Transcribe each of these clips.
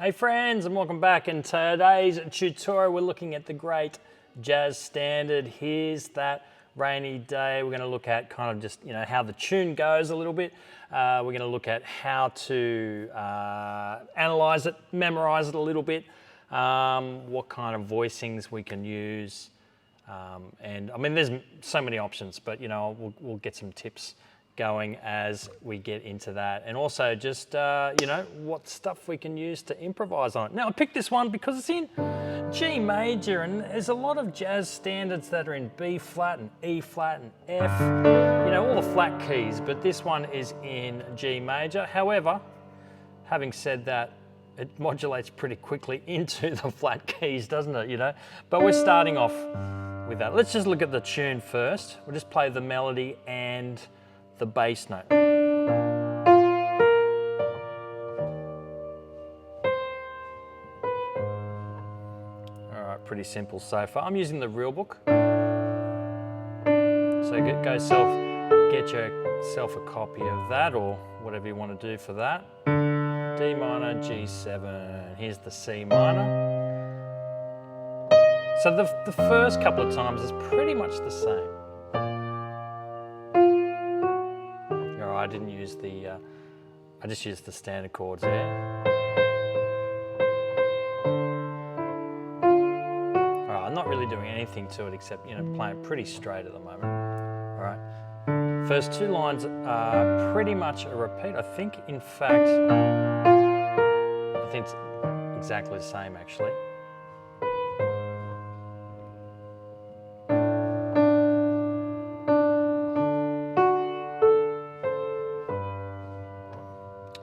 Hey friends, and welcome back. In today's tutorial, we're looking at the great jazz standard, Here's That Rainy Day. We're going to look at kind of just, how the tune goes a little bit. We're going to look at how to analyze it, memorize it a little bit, what kind of voicings we can use. And I mean, there's so many options, but we'll get some tips going as we get into that, and also just what stuff we can use to improvise on it. Now I picked this one because it's in G major, and there's a lot of jazz standards that are in B flat and E flat and F, all the flat keys, but this one is in G major. However, having said that, it modulates pretty quickly into the flat keys, doesn't it, But we're starting off with that. Let's just look at the tune first. We'll just play the melody and the bass note. All right, pretty simple so far. I'm using the real book. So get yourself a copy of that, or whatever you want to do for that. D minor, G7, here's the C minor. So the first couple of times is pretty much the same. I didn't use I just used the standard chords there. All right, I'm not really doing anything to it except, playing it pretty straight at the moment. All right, first two lines are pretty much a repeat. I think it's exactly the same actually.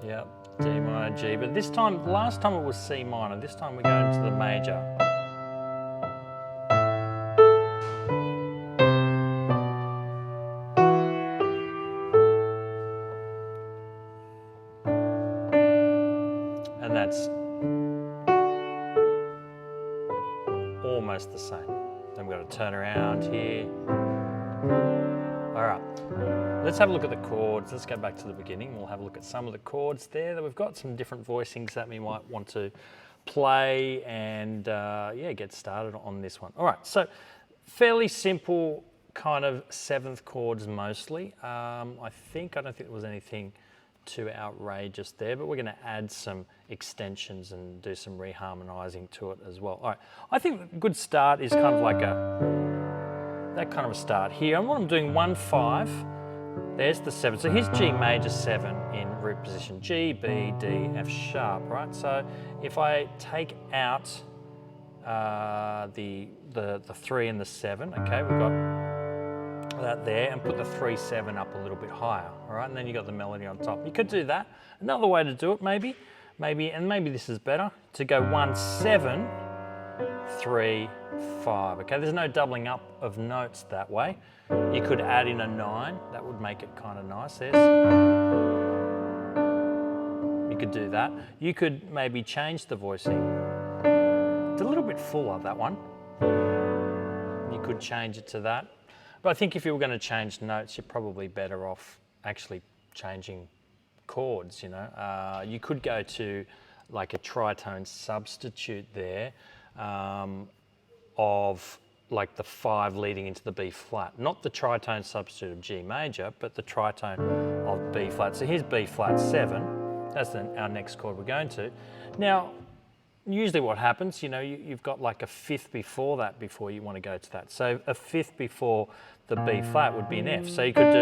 Yep, D minor, G, but last time it was C minor, this time we're going to the major. And that's almost the same. Then we've got to turn around here. All right, let's have a look at the chords. Let's go back to the beginning. We'll have a look at some of the chords there that we've got, some different voicings that we might want to play, and get started on this one. All right, so fairly simple kind of seventh chords mostly. I don't think there was anything too outrageous there, but we're going to add some extensions and do some reharmonizing to it as well. All right, I think a good start is kind of like that kind of a start here. And what I'm doing, 1-5, there's the 7. So here's G major 7 in root position, G, B, D, F sharp, right? So if I take out the 3 and the 7, okay, we've got that there, and put the 3-7 up a little bit higher, all right? And then you got the melody on top. You could do that. Another way to do it, maybe this is better, to go 1-7, 3, 5. Okay, there's no doubling up of notes that way. You could add in a 9. That would make it kind of nice. You could do that. You could maybe change the voicing. It's a little bit fuller, that one. You could change it to that. But I think if you were going to change notes, you're probably better off actually changing chords, You could go to like a tritone substitute there, of like the 5 leading into the B flat. Not the tritone substitute of G major, but the tritone of B flat. So here's B flat 7. That's our next chord we're going to. Now, usually what happens, you've got like a 5th before that before you want to go to that. So a 5th before the B flat would be an F. So you could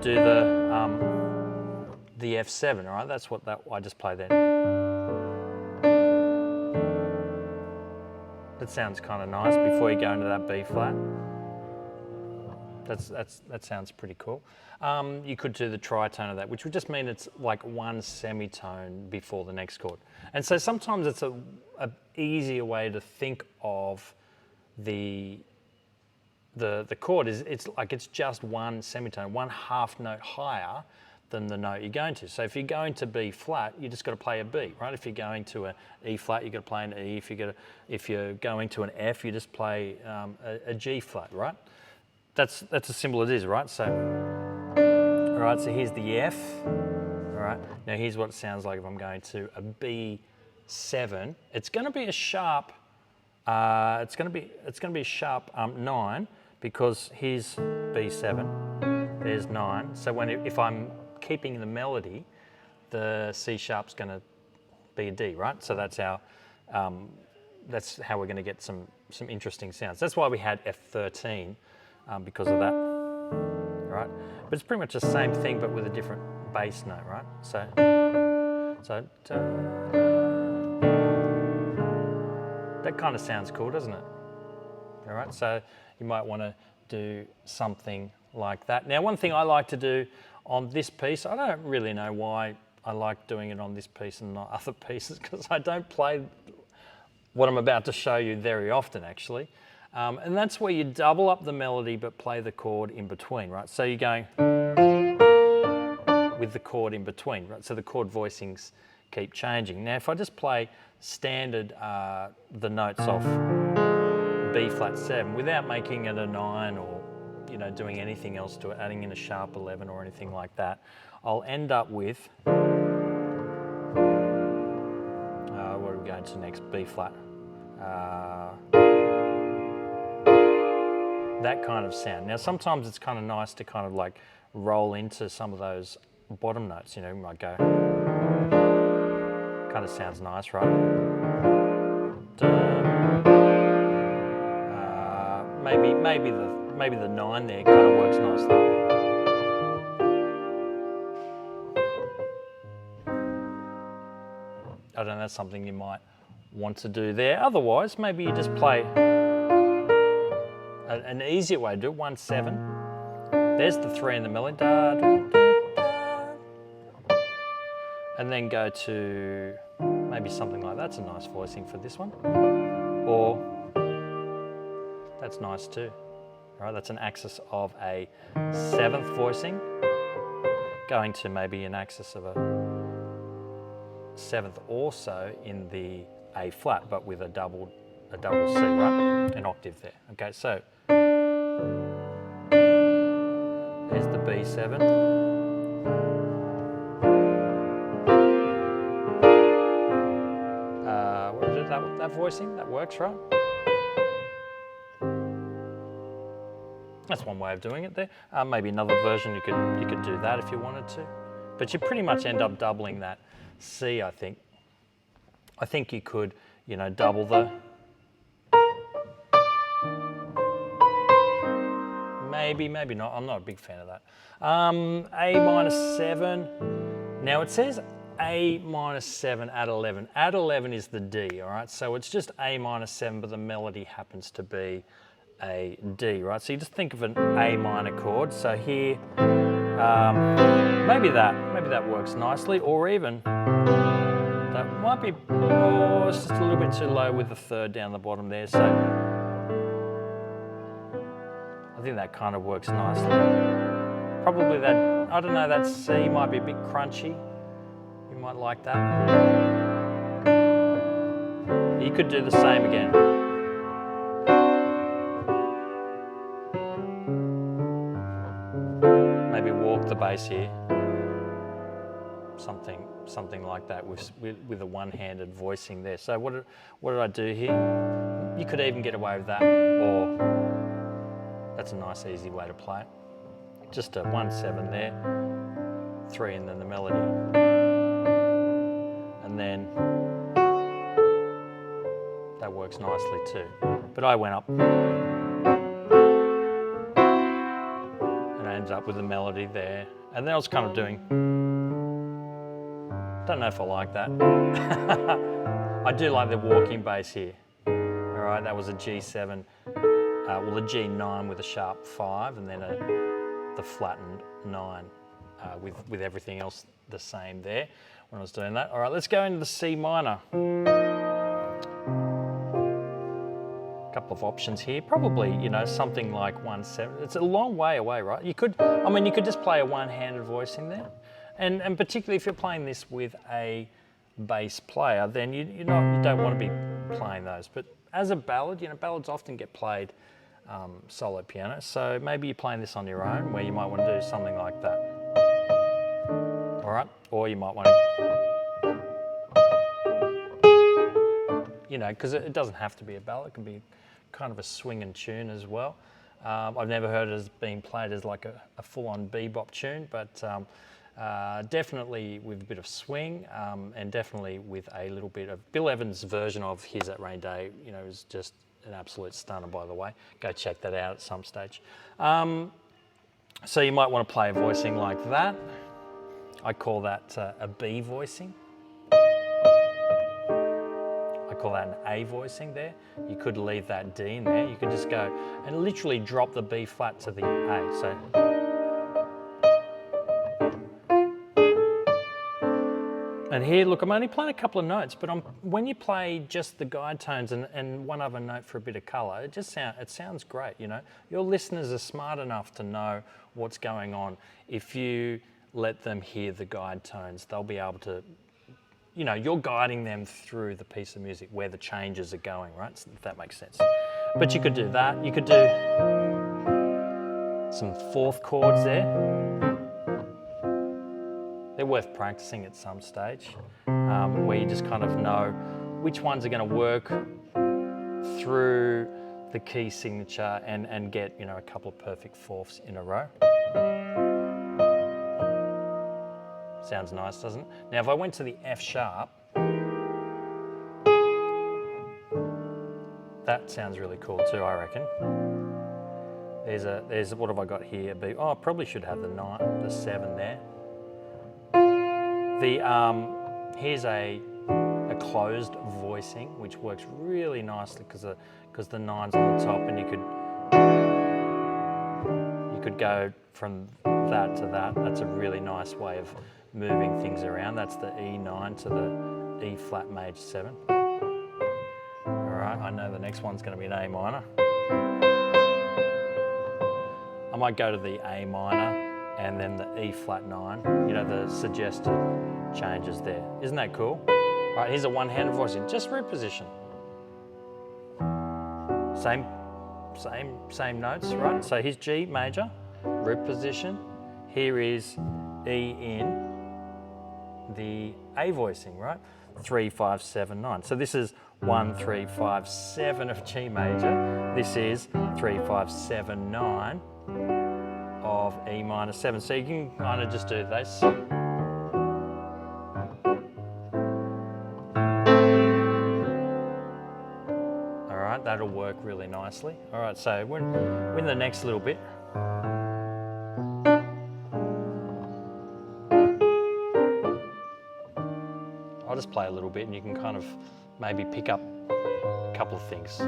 do the F7, all right? That's what I just played then. That sounds kind of nice before you go into that B flat. That sounds pretty cool. You could do the tritone of that, which would just mean it's like one semitone before the next chord. And so sometimes it's a easier way to think of the chord is it's just one semitone, one half note higher than the note you're going to. So if you're going to B flat, you just got to play a B, right? If you're going to an E flat, you got to play an E. If you're going to an F, you just play a G flat, right? That's as simple as it is, right? So, all right. So here's the F. All right? Now here's what it sounds like if I'm going to a B7. It's going to be a sharp. It's going to be a sharp 9 because here's B7. There's 9. So if I'm keeping the melody, the C sharp's going to be a D, right? So that's how we're going to get some interesting sounds. That's why we had F13 because of that, right? But it's pretty much the same thing, but with a different bass note, right? So that kind of sounds cool, doesn't it? All right, so you might want to do something like that. Now, one thing I like to do on this piece, I don't really know why I like doing it on this piece and not other pieces, because I don't play what I'm about to show you very often, actually. And that's where you double up the melody but play the chord in between, right? So you're going with the chord in between, right? So the chord voicings keep changing. Now, if I just play standard the notes off B flat 7 without making it a 9 or doing anything else to it, adding in a sharp 11 or anything like that, I'll end up with what are we going to next? B flat. That kind of sound. Now sometimes it's kind of nice to kind of like roll into some of those bottom notes. You might go. Kind of sounds nice, right? Maybe the 9 there kind of works nicely. I don't know, that's something you might want to do there. Otherwise, maybe you just play an easier way to do it, 1-7. There's the 3 in the melody. Da, da, da, da. And then go to maybe something like that's a nice voicing for this one. Or that's nice too. All right, that's an axis of a 7th voicing, going to maybe an axis of a 7th also in the A flat, but with a double C, right? An octave there. Okay, so there's the B7. What is it? That voicing? That works, right? That's one way of doing it there. Maybe another version you could do that if you wanted to, but you pretty much end up doubling that C. I think you could double the. Maybe not. I'm not a big fan of that. A-7. Now it says A-7 at 11. At 11 is the D. All right. So it's just A-7, but the melody happens to be a D, right? So you just think of an A minor chord. So here, maybe that works nicely, or even that might be, it's just a little bit too low with the 3rd down the bottom there. So I think that kind of works nicely. Probably that, I don't know, that C might be a bit crunchy. You might like that. You could do the same again. Maybe walk the bass here, something like that with a one-handed voicing there. So what did I do here? You could even get away with that, or that's a nice easy way to play it. Just a 1-7 there, 3 and then the melody, and then that works nicely too. But I went up. Ends up with the melody there, and then I was kind of doing, don't know if I like that. I do like the walking bass here. All right, that was a G7, well a G9 with a sharp 5, and then the flattened 9 with everything else the same there when I was doing that. All right, let's go into the C minor. Couple of options here, probably something like 1-7. It's a long way away, right? You could just play a one-handed voicing there, and particularly if you're playing this with a bass player, then you don't want to be playing those. But as a ballad, ballads often get played solo piano, so maybe you're playing this on your own, where you might want to do something like that. All all right? Or you might want to, you know, because it doesn't have to be a ballad, it can be kind of a swing and tune as well. I've never heard it as being played as like a full-on bebop tune, but definitely with a bit of swing and definitely with a little bit of Bill Evans' version of Here's That Rainy Day, you know, is just an absolute stunner, by the way. Go check that out at some stage. So you might want to play a voicing like that. I call that a B voicing. I call that an A voicing there. You could leave that D in there. You could just go and literally drop the B flat to the A. So, and here, look, I'm only playing a couple of notes, but when you play just the guide tones and one other note for a bit of colour, it sounds great, you know. Your listeners are smart enough to know what's going on. If you let them hear the guide tones, they'll be able to, you know, you're guiding them through the piece of music where the changes are going, right? If that makes sense. But you could do that. You could do some fourth chords there. They're worth practicing at some stage, where you just kind of know which ones are going to work through the key signature and get, you know, a couple of perfect fourths in a row. Sounds nice, doesn't it? Now, if I went to the F sharp, that sounds really cool too, I reckon. There's what have I got here? Oh, I probably should have the 7 there. Here's a closed voicing, which works really nicely because the 9's on the top, and you could go from that to that. That's a really nice way of moving things around. That's the E9 to the E flat major 7. All right, I know the next one's going to be an A minor. I might go to the A minor and then the E flat 9, you know, the suggested changes there. Isn't that cool? All right, here's a one-handed voicing, just reposition. Same notes, right? So here's G major, root position. Here is E in the A voicing, right? 3, 5, 7, 9. So this is 1, 3, 5, 7 of G major. This is 3, 5, 7, 9 of E minor 7. So you can kind of just do this. All right, that'll work really nicely. All right, so we're in the next little bit. I'll just play a little bit and you can kind of maybe pick up a couple of things.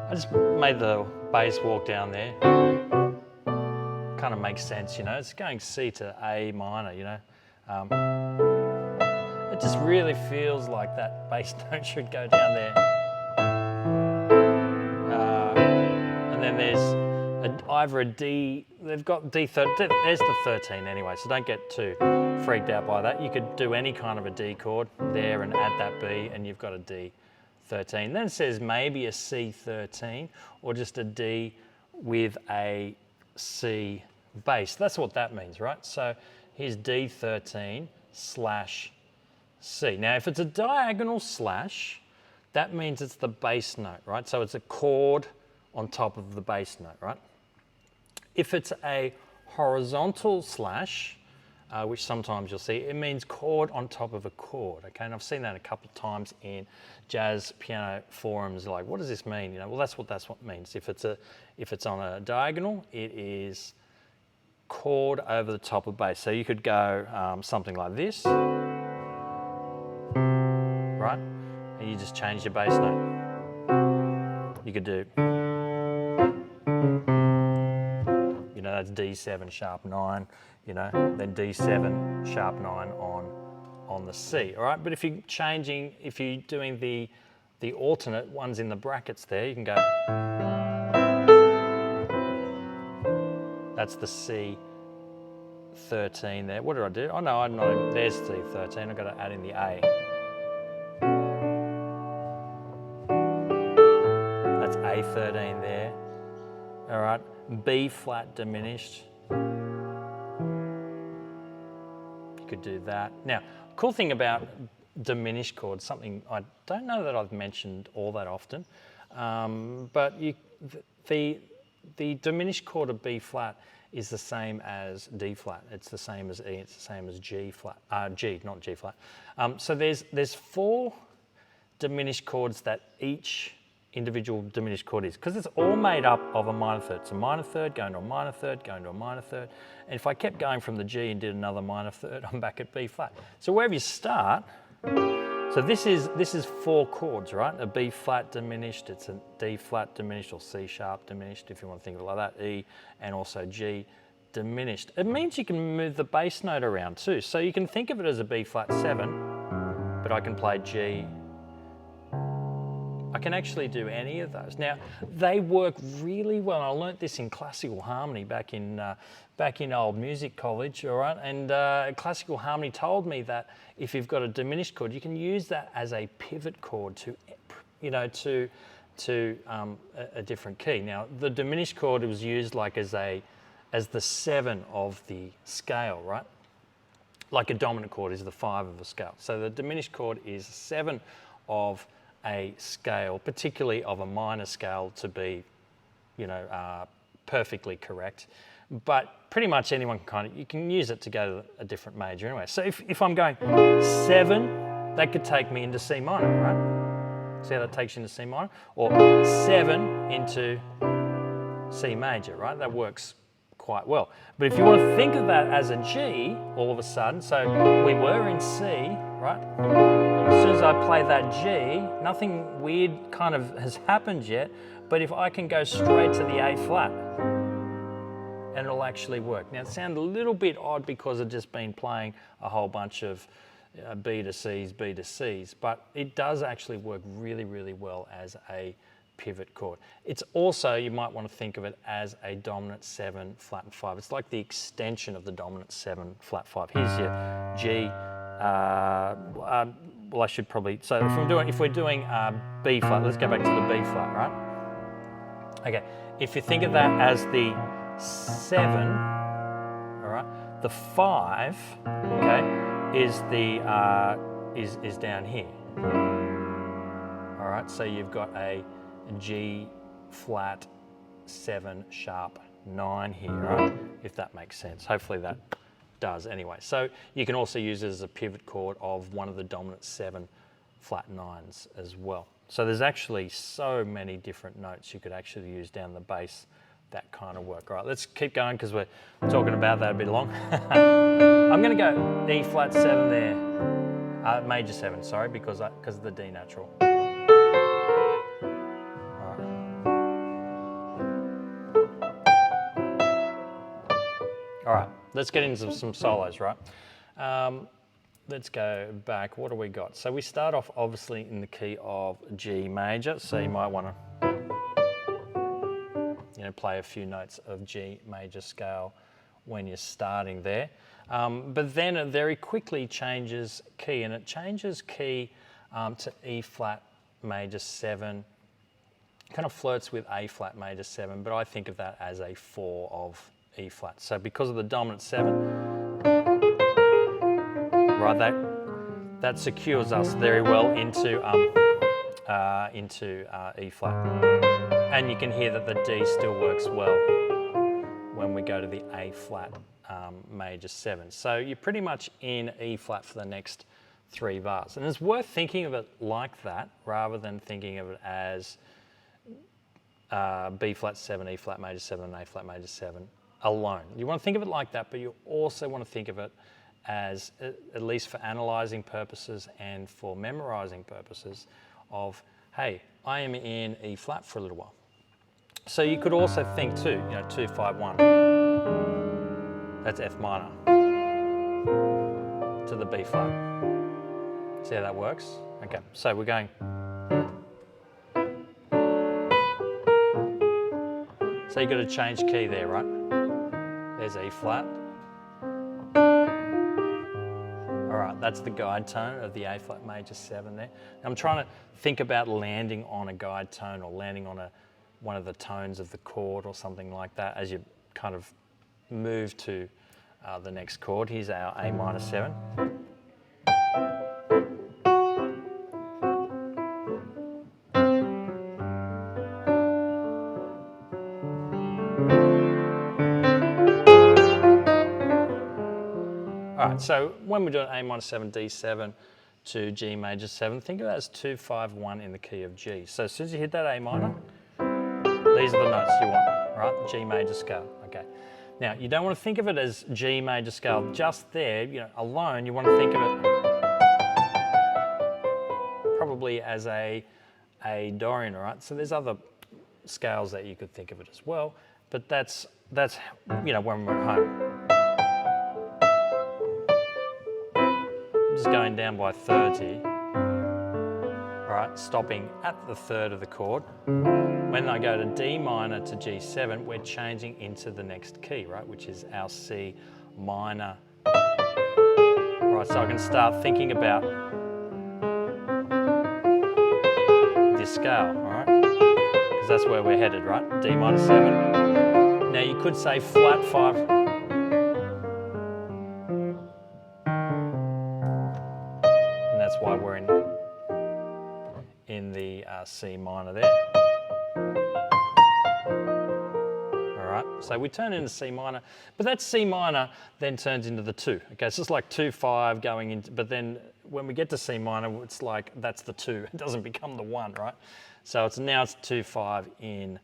I just made the bass walk down there. Kind of makes sense, you know. It's going C to A minor, you know. It just really feels like that bass note should go down there. And then there's either a D. They've got D13. There's the 13 anyway, so don't get too freaked out by that. You could do any kind of a D chord there and add that B, and you've got a D13. Then it says maybe a C13 or just a D with a C bass. That's what that means, right? So here's D13 slash C. Now, if it's a diagonal slash, that means it's the bass note, right? So it's a chord on top of the bass note, right? If it's a horizontal slash, which sometimes you'll see, it means chord on top of a chord, okay? And I've seen that a couple of times in jazz piano forums, like, what does this mean? You know, well, that's what it means. If it's on a diagonal, it is chord over the top of bass. So you could go something like this, right? And you just change your bass note. You could do, you know, that's D7 sharp 9, you know, then D7 sharp 9 on the C, all right? But if you're doing the the alternate ones in the brackets there, you can go, that's the C13 there. What did I do? Oh no, I'm not, there's C13, I've got to add in the A. That's A13 there. All right, B flat diminished. You could do that. Now, cool thing about diminished chords, something I don't know that I've mentioned all that often, but the diminished chord of B flat is the same as D flat. It's the same as E. It's the same as G flat. G, not G flat. So there's 4 diminished chords that each individual diminished chord is, because it's all made up of a minor third. It's a minor third going to a minor third going to a minor third, and if I kept going from the G and did another minor third, I'm back at B flat. So wherever you start, so this is 4 chords, right? A B flat diminished, it's a D flat diminished, or C sharp diminished, if you want to think of it like that, E, and also G diminished. It means you can move the bass note around too. So you can think of it as a B flat 7, but I can play G. I can actually do any of those. Now, they work really well. I learnt this in classical harmony back in old music college, all right? And classical harmony told me that if you've got a diminished chord, you can use that as a pivot chord to, you know, to a different key. Now, the diminished chord was used like as the 7 of the scale, right? Like a dominant chord is the 5 of a scale. So the diminished chord is 7 of a scale, particularly of a minor scale, to be, you know, perfectly correct. But pretty much anyone you can use it to go to a different major anyway. So if I'm going 7, that could take me into C minor, right? See how that takes you into C minor? Or 7 into C major, right? That works quite well. But if you want to think of that as a G, all of a sudden, so we were in C, right? As soon as I play that G, nothing weird kind of has happened yet, but if I can go straight to the A flat, and it'll actually work. Now, it sounds a little bit odd because I've just been playing a whole bunch of B to C's, but it does actually work really, really well as a pivot chord. It's also, you might want to think of it as a dominant 7 flat and 5. It's like the extension of the dominant 7 flat 5. Here's your G. Well, I should probably, so if we're doing B flat, let's go back to the B flat, right? Okay, if you think of that as the 7, all right, the 5, okay, is the is down here. All right, so you've got a G flat 7 sharp 9 here, right? If that makes sense. Hopefully that does anyway. So you can also use it as a pivot chord of one of the dominant 7 flat 9s as well. So there's actually so many different notes you could actually use down the bass that kind of work. All right, let's keep going because we're talking about that a bit long. I'm going to go E flat 7 there, major 7, sorry, because of the D natural. All right, let's get into some solos, right? Let's go back. What do we got? So we start off obviously in the key of G major. So you might want to, you know, play a few notes of G major scale when you're starting there. But then it very quickly changes key, and it changes key to E flat major 7. Kind of flirts with A flat major 7, but I think of that as a 4 of E flat. So because of the dominant 7, right, that secures us very well into E flat. And you can hear that the D still works well when we go to the A flat major 7. So you're pretty much in E flat for the next 3 bars. And it's worth thinking of it like that rather than thinking of it as B flat 7, E flat major 7, and A flat major 7 alone. You want to think of it like that, but you also want to think of it as, at least for analysing purposes and for memorising purposes, of, hey, I am in E flat for a little while. So you could also think too, you know, 2, 5, 1. That's F minor to the B flat. See how that works? Okay, so we're going So you've got to change key there, right? There's E flat. All right, that's the guide tone of the A flat major 7 there. I'm trying to think about landing on a guide tone or landing on one of the tones of the chord or something like that as you kind of move to the next chord. Here's our A minor 7. All right, so when we're doing A minor 7, D7 to G major 7, think of that as 2, 5, 1 in the key of G. So as soon as you hit that A minor, these are the notes you want, right? G major scale, okay. Now, you don't want to think of it as G major scale just there, you know, alone. You want to think of it probably as a Dorian, all right? So there's other scales that you could think of it as well, but that's you know, when we're at home. Just going down by thirds here. All right, stopping at the third of the chord. When I go to D minor to G7, we're changing into the next key, right, which is our C minor. All right, so I can start thinking about this scale, all right, because that's where we're headed, right, D minor 7. Now you could say flat 5. That's why we're in the C minor there. All right, so we turn into C minor, but that C minor then turns into the 2. Okay, so it's like 2, 5 going into, but then when we get to C minor, it's like that's the 2. It doesn't become the 1, right? So now it's 2, 5 in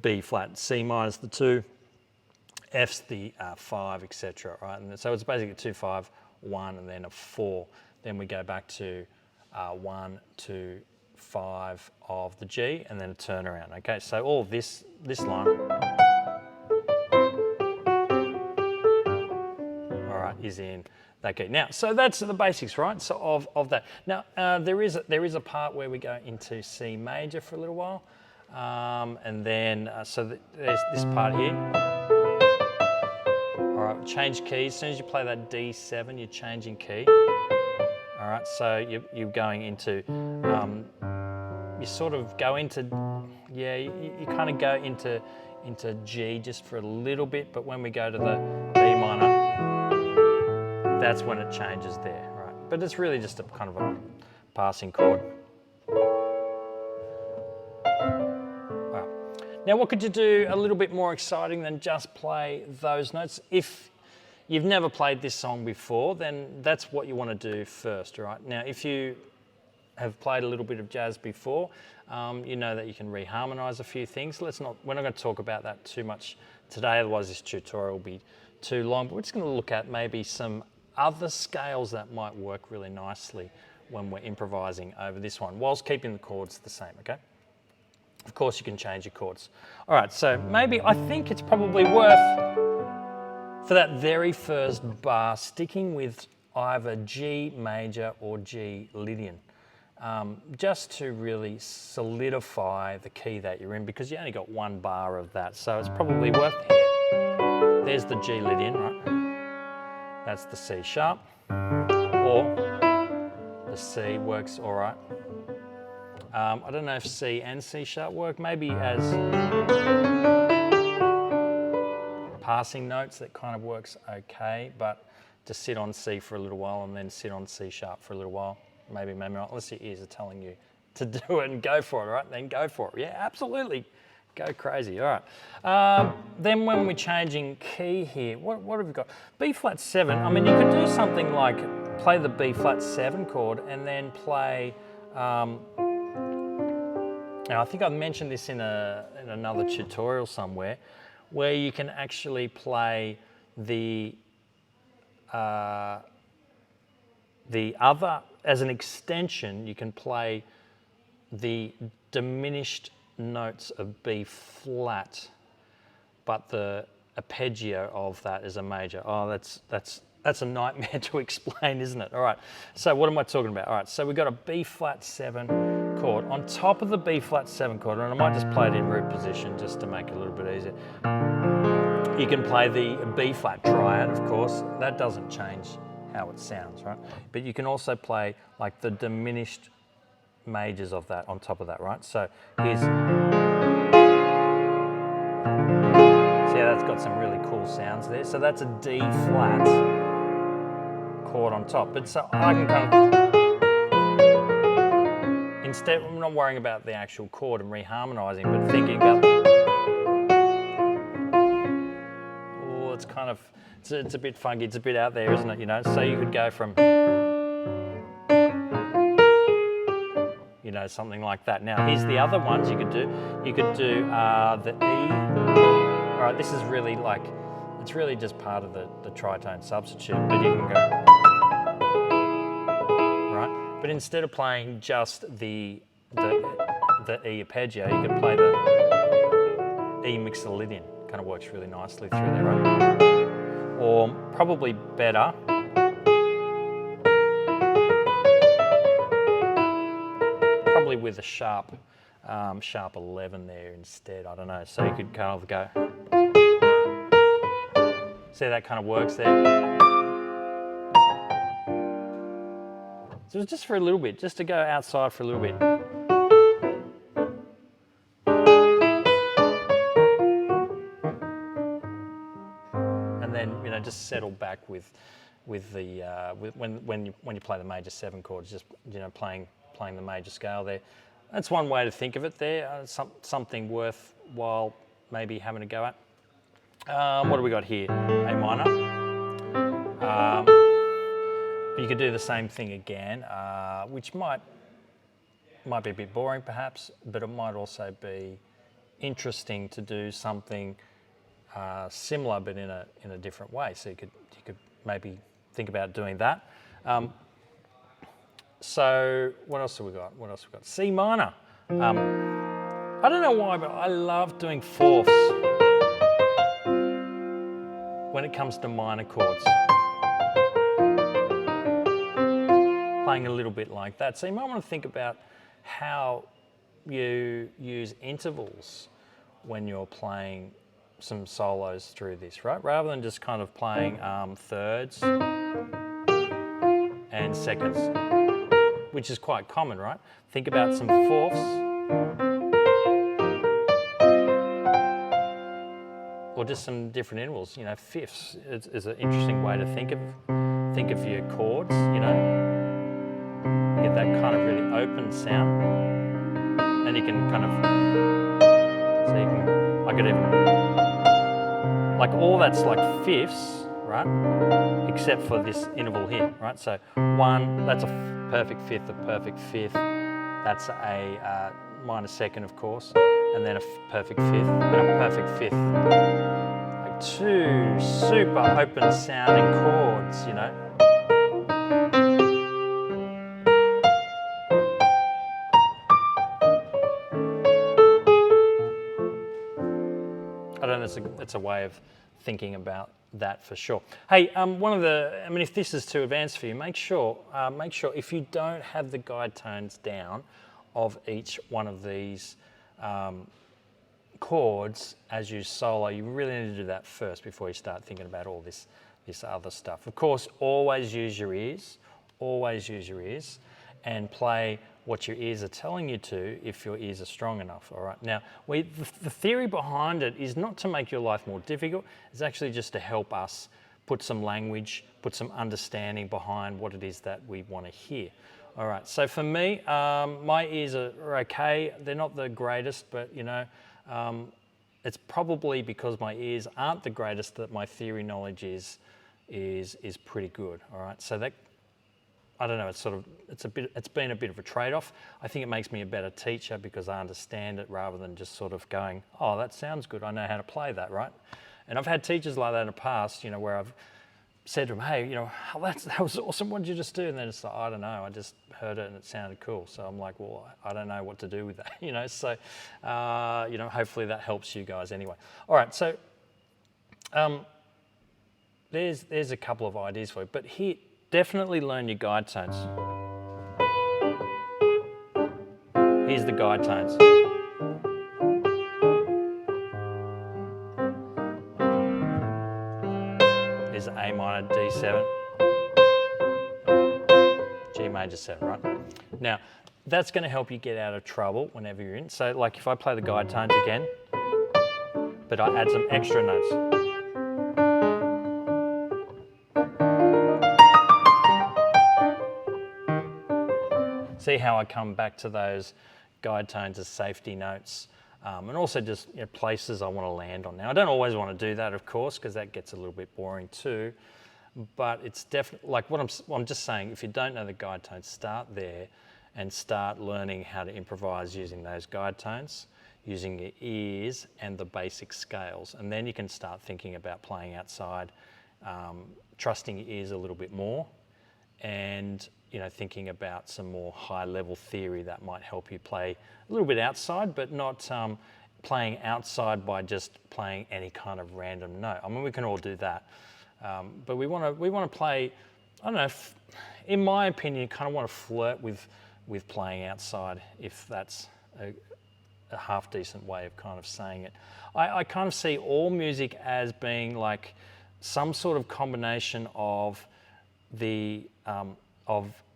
B flat. C minor's the 2, F's the 5, etc. Right, and so it's basically 2, 5, 1, and then a 4. Then we go back to 1, 2, 5 of the G, and then a turnaround. Okay, so all of this line, all right, is in that key. Now, so that's the basics, right? So of that. Now there is a part where we go into C major for a little while, and then there's this part here. All right, change keys. As soon as you play that D7, you're changing key. All right, so you're going into, you sort of go into, yeah, you kind of go into G just for a little bit, but when we go to the B minor, that's when it changes there, right? But it's really just a kind of a passing chord. Wow. Now, what could you do a little bit more exciting than just play those notes? If you've never played this song before, then that's what you want to do first, right? Now, if you have played a little bit of jazz before, you know that you can reharmonize a few things. We're not going to talk about that too much today, otherwise this tutorial will be too long, but we're just going to look at maybe some other scales that might work really nicely when we're improvising over this one, whilst keeping the chords the same, okay? Of course, you can change your chords. All right, so maybe I think it's probably worth, for that very first bar, sticking with either G major or G Lydian, just to really solidify the key that you're in, because you only got one bar of that, so it's probably worth it. There's the G Lydian, right? That's the C sharp, or the C works all right. I don't know if C and C sharp work, maybe as passing notes, that kind of works okay, but to sit on C for a little while and then sit on C sharp for a little while, maybe not, unless your ears are telling you to do it and go for it, all right? Then go for it. Yeah, absolutely. Go crazy, all right. Then when we're changing key here, what have we got? B flat 7, I mean, you could do something like play the B flat 7 chord and then play, now I think I've mentioned this in another tutorial somewhere, where you can actually play the other, as an extension, you can play the diminished notes of B flat, but the arpeggio of that is a major. Oh, that's a nightmare to explain, isn't it? All right, so what am I talking about? All right, so we've got a B flat 7 chord on top of the B flat 7 chord, and I might just play it in root position just to make it a little bit easier. You can play the B flat triad, of course. That doesn't change how it sounds, right? But you can also play like the diminished majors of that on top of that, right? So here's, see how that's got some really cool sounds there? So that's a D flat chord on top. But so I can kind of, instead, I'm not worrying about the actual chord and reharmonizing, but thinking about, oh, it's kind of, it's a bit funky, it's a bit out there, isn't it? You know, so you could go from, you know, something like that. Now, here's the other ones you could do. You could do the E. All right, this is really like, it's really just part of the tritone substitute, but you can go, right? But instead of playing just the E arpeggio, you could play the E mixolydian. Kind of works really nicely through there, right? Or probably better, probably with a sharp 11 there instead, I don't know. So you could kind of go, see that kind of works there. So just for a little bit, just to go outside for a little bit. And then, you know, just settle back with the when you play the major 7 chords, just, you know, playing the major scale there. That's one way to think of it there. Something worthwhile maybe having a go at. What do we got here? A minor. You could do the same thing again, which might be a bit boring perhaps, but it might also be interesting to do something similar but in a different way. So you could maybe think about doing that. So what else have we got? C minor. I don't know why, but I love doing fourths when it comes to minor chords. Playing a little bit like that. So you might want to think about how you use intervals when you're playing some solos through this, right? Rather than just kind of playing thirds and seconds, which is quite common, right? Think about some fourths, or just some different intervals. You know, fifths is an interesting way to think of your chords. You know, get that kind of really open sound, and you can kind of, so you can, I could even, like all that's like fifths, right? Except for this interval here, right? So one, that's a perfect fifth, a perfect fifth. That's a minor second, of course, and then a perfect fifth and a perfect fifth. Like two super open sounding chords, you know. I don't know, it's a way of thinking about that for sure. Hey, if this is too advanced for you, make sure if you don't have the guide tones down of each one of these chords as you solo, you really need to do that first before you start thinking about all this other stuff. Of course, always use your ears, and play what your ears are telling you to if your ears are strong enough, all right? Now, the theory behind it is not to make your life more difficult, it's actually just to help us put some language, put some understanding behind what it is that we want to hear. All right, so for me, my ears are okay. They're not the greatest, but you know, it's probably because my ears aren't the greatest that my theory knowledge is pretty good, all right? So that, I don't know, it's been a bit of a trade-off. I think it makes me a better teacher because I understand it rather than just sort of going, oh, that sounds good, I know how to play that, right? And I've had teachers like that in the past, you know, where I've said to them, hey, you know, oh, that was awesome, what did you just do? And then it's like, I don't know, I just heard it and it sounded cool. So I'm like, well, I don't know what to do with that, you know? So, you know, hopefully that helps you guys anyway. All right, so there's a couple of ideas for you, but here, definitely learn your guide tones. Here's the guide tones. Here's A minor, D7, G major 7, right? Now, that's going to help you get out of trouble whenever you're in. So like if I play the guide tones again, but I add some extra notes. See how I come back to those guide tones as safety notes, and also just places I want to land on. Now, I don't always want to do that, of course, because that gets a little bit boring too, but it's definitely, like I'm just saying, if you don't know the guide tones, start there and start learning how to improvise using those guide tones, using your ears and the basic scales. And then you can start thinking about playing outside, trusting your ears a little bit more, and thinking about some more high-level theory that might help you play a little bit outside, but not playing outside by just playing any kind of random note. I mean, we can all do that, but we want to play. I don't know. In my opinion, you kind of want to flirt with playing outside, if that's a half decent way of kind of saying it. I kind of see all music as being like some sort of combination of the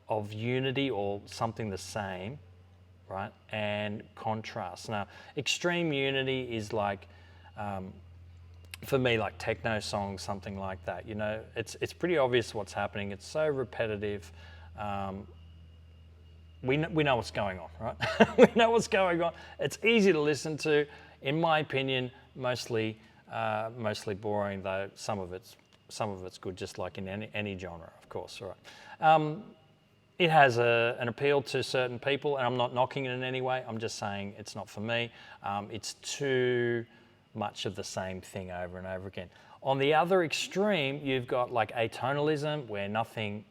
of unity or something the same, right, and contrast. Now, extreme unity is like, for me, like techno songs, something like that. It's pretty obvious what's happening. It's so repetitive. We know what's going on, right? We know what's going on. It's easy to listen to. In my opinion, mostly boring, though some of it's good, just like in any genre, of course, right? It has an appeal to certain people, and I'm not knocking it in any way. I'm just saying it's not for me. It's too much of the same thing over and over again. On the other extreme, you've got like atonalism, where nothing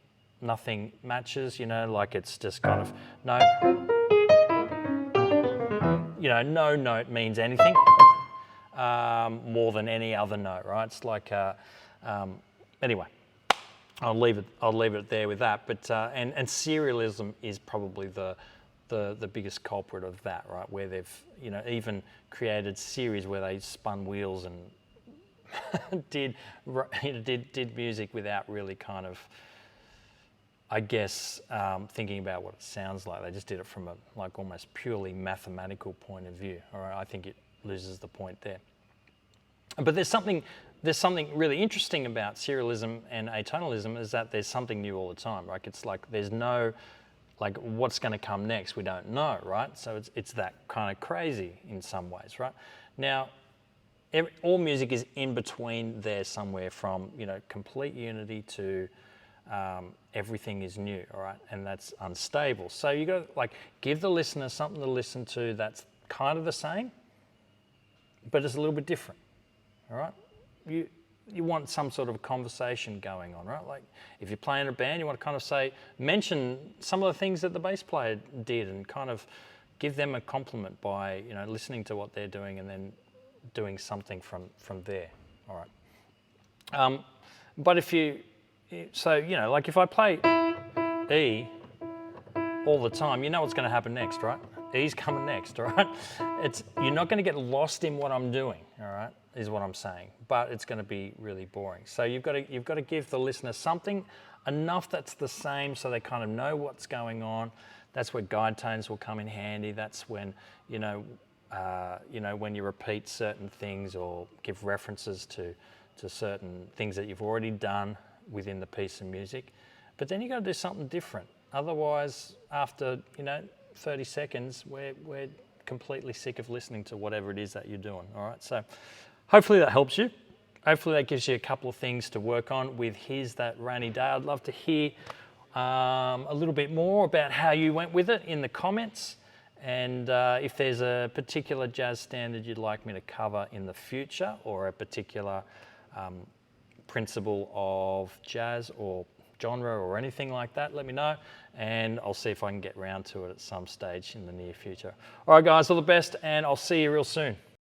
matches, like it's just kind of no note means anything more than any other note, right? It's like, anyway, I'll leave it there with that. But and serialism is probably the bigged culprit of that, right? Where they've even created series where they spun wheels and did music without really kind of, I guess, thinking about what it sounds like. They just did it from a like almost purely mathematical point of view. All right, I think it loses the point there. But there's something really interesting about serialism and atonalism, is that there's something new all the time, right? It's like there's no, like, what's going to come next, we don't know, right? So it's that kind of crazy in some ways, right? Now, all music is in between there somewhere, from complete unity to everything is new, all right? And that's unstable. So you got to like give the listener something to listen to that's kind of the same, but it's a little bit different, all right? You want some sort of conversation going on, right? Like if you're playing a band, you want to kind of mention some of the things that the bass player did, and kind of give them a compliment by listening to what they're doing and then doing something from there, all right? But if like if I play E all the time, you know what's going to happen next, right? E's coming next, all right? You're not going to get lost in what I'm doing, all right, is what I'm saying, but it's going to be really boring. So you've got to give the listener something enough that's the same, so they kind of know what's going on. That's where guide tones will come in handy. That's when when you repeat certain things or give references to certain things that you've already done within the piece of music. But then you got to do something different. Otherwise, after 30 seconds, we're completely sick of listening to whatever it is that you're doing. All right, so hopefully that helps you. Hopefully that gives you a couple of things to work on with Here's That Rainy Day. I'd love to hear a little bit more about how you went with it in the comments, and if there's a particular jazz standard you'd like me to cover in the future, or a particular principle of jazz or genre or anything like that, let me know, and I'll see if I can get round to it at some stage in the near future. All right, guys, all the best, and I'll see you real soon.